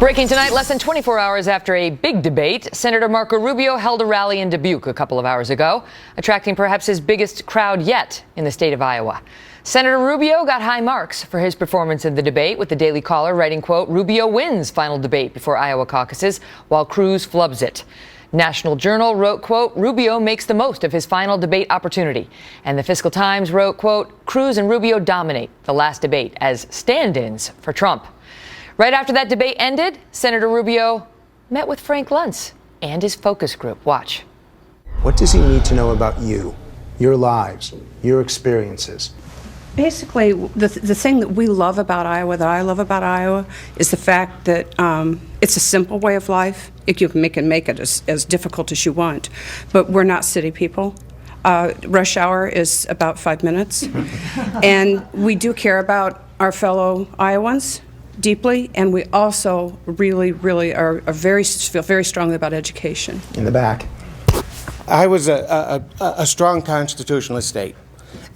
Breaking tonight, less than 24 hours after a big debate, Senator Marco Rubio held a rally in Dubuque a couple of hours ago, attracting perhaps his biggest crowd yet in the state of Iowa. Senator Rubio got high marks for his performance in the debate, with the Daily Caller writing, quote, "Rubio wins final debate before Iowa caucuses, while Cruz flubs it." National Journal wrote, quote, "Rubio makes the most of his final debate opportunity." And the Fiscal Times wrote, quote, "Cruz and Rubio dominate the last debate as stand-ins for Trump." Right after that debate ended, Senator Rubio met with Frank Luntz and his focus group. Watch. What does he need to know about you, your lives, your experiences? Basically, the thing that we love about Iowa, that I love about Iowa, is the fact that it's a simple way of life. You can make it as difficult as you want, but we're not city people. Rush hour is about 5 minutes, and we do care about our fellow Iowans deeply, and we also really feel very strongly about education. In the back. I was a strong constitutionalist state,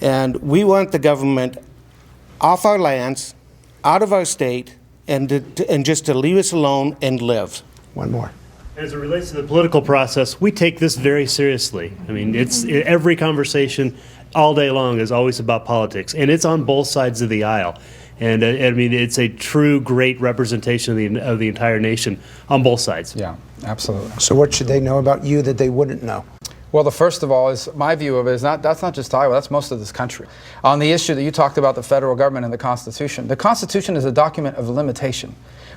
and we want the government off our lands, out of our state, and just to leave us alone and live. One more. As it relates to the political process, we take this very seriously. I mean, every conversation all day long is always about politics, and it's on both sides of the aisle. And I mean, it's a true great representation of the entire nation on both sides. Yeah, absolutely. So what should they know about you that they wouldn't know? Well, the first of all is my view of it is that's not just Iowa, that's most of this country. On the issue that you talked about, the federal government and the Constitution is a document of limitation.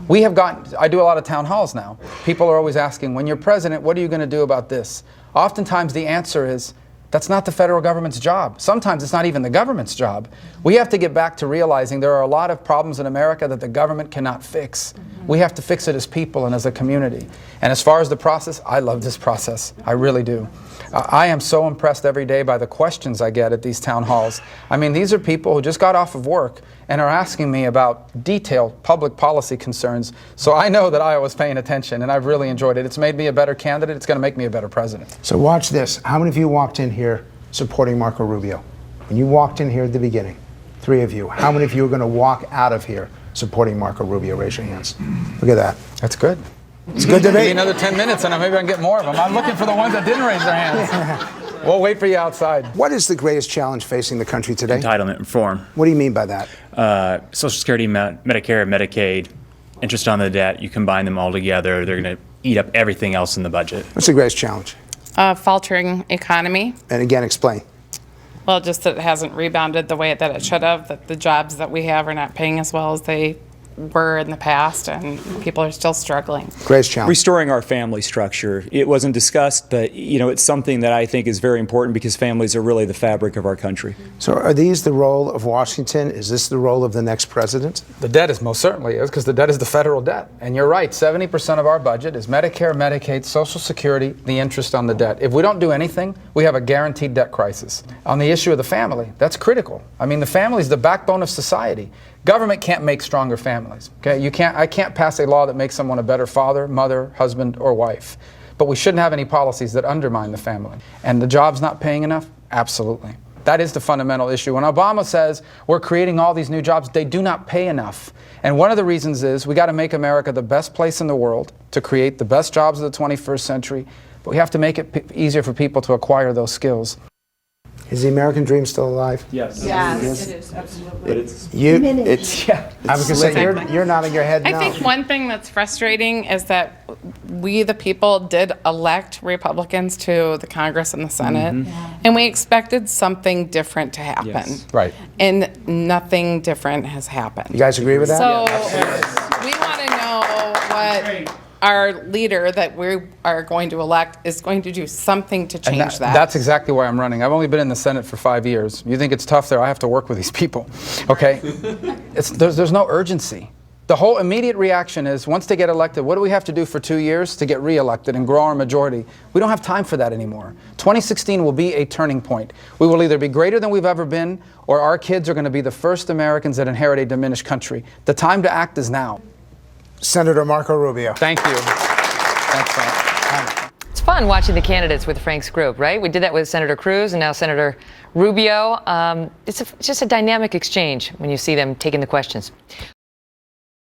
I do a lot of town halls now. People are always asking, when you're president, what are you going to do about this? Oftentimes the answer is, that's not the federal government's job. Sometimes it's not even the government's job. We have to get back to realizing there are a lot of problems in America that the government cannot fix. We have to fix it as people and as a community. And as far as the process, I love this process. I really do. I am so impressed every day by the questions I get at these town halls. I mean, these are people who just got off of work and are asking me about detailed public policy concerns. So I know that Iowa's paying attention, and I've really enjoyed it. It's made me a better candidate. It's going to make me a better president. So watch this. How many of you walked in here supporting Marco Rubio? When you walked in here at the beginning, 3 of you. How many of you are going to walk out of here supporting Marco Rubio? Raise your hands. Look at that. That's good. It's a good debate. Maybe another 10 minutes and maybe I can get more of them. I'm looking for the ones that didn't raise their hands. Yeah. We'll wait for you outside. What is the greatest challenge facing the country today? Entitlement reform. What do you mean by that? Social Security, Medicare, Medicaid, interest on the debt, you combine them all together, they're going to eat up everything else in the budget. What's the greatest challenge? Faltering economy. And again, explain. Well, just that it hasn't rebounded the way that it should have, that the jobs that we have are not paying as well as they were in the past, and people are still struggling. Greatest challenge. Restoring our family structure. It wasn't discussed, but it's something that I think is very important because families are really the fabric of our country. So are these the role of Washington? Is this the role of the next president? The debt is most certainly is, because the debt is the federal debt. And you're right, 70% of our budget is Medicare, Medicaid, Social Security, the interest on the debt. If we don't do anything, we have a guaranteed debt crisis. On the issue of the family, that's critical. I mean, the family is the backbone of society. Government can't make stronger families. Okay, I can't pass a law that makes someone a better father, mother, husband, or wife. But we shouldn't have any policies that undermine the family. And the job's not paying enough? Absolutely. That is the fundamental issue. When Obama says we're creating all these new jobs, they do not pay enough. And one of the reasons is we got to make America the best place in the world to create the best jobs of the 21st century. But we have to make it easier for people to acquire those skills. Is the American dream still alive? Yes. Yes, it is, absolutely. But it's I was going to say, you're nodding your head no. I think one thing that's frustrating is that we, the people, did elect Republicans to the Congress and the Senate, and we expected something different to happen. Yes. Right. And nothing different has happened. You guys agree with that? So we want to know what our leader that we are going to elect is going to do something to change that. That's exactly why I'm running. I've only been in the Senate for 5 years. You think it's tough there? I have to work with these people, okay? There's no urgency. The whole immediate reaction is, once they get elected, what do we have to do for 2 years to get reelected and grow our majority? We don't have time for that anymore. 2016 will be a turning point. We will either be greater than we've ever been, or our kids are going to be the first Americans that inherit a diminished country. The time to act is now. Senator Marco Rubio. Thank you. Thanks, Frank. It's fun watching the candidates with Frank's group, right? We did that with Senator Cruz and now Senator Rubio. It's just a dynamic exchange when you see them taking the questions.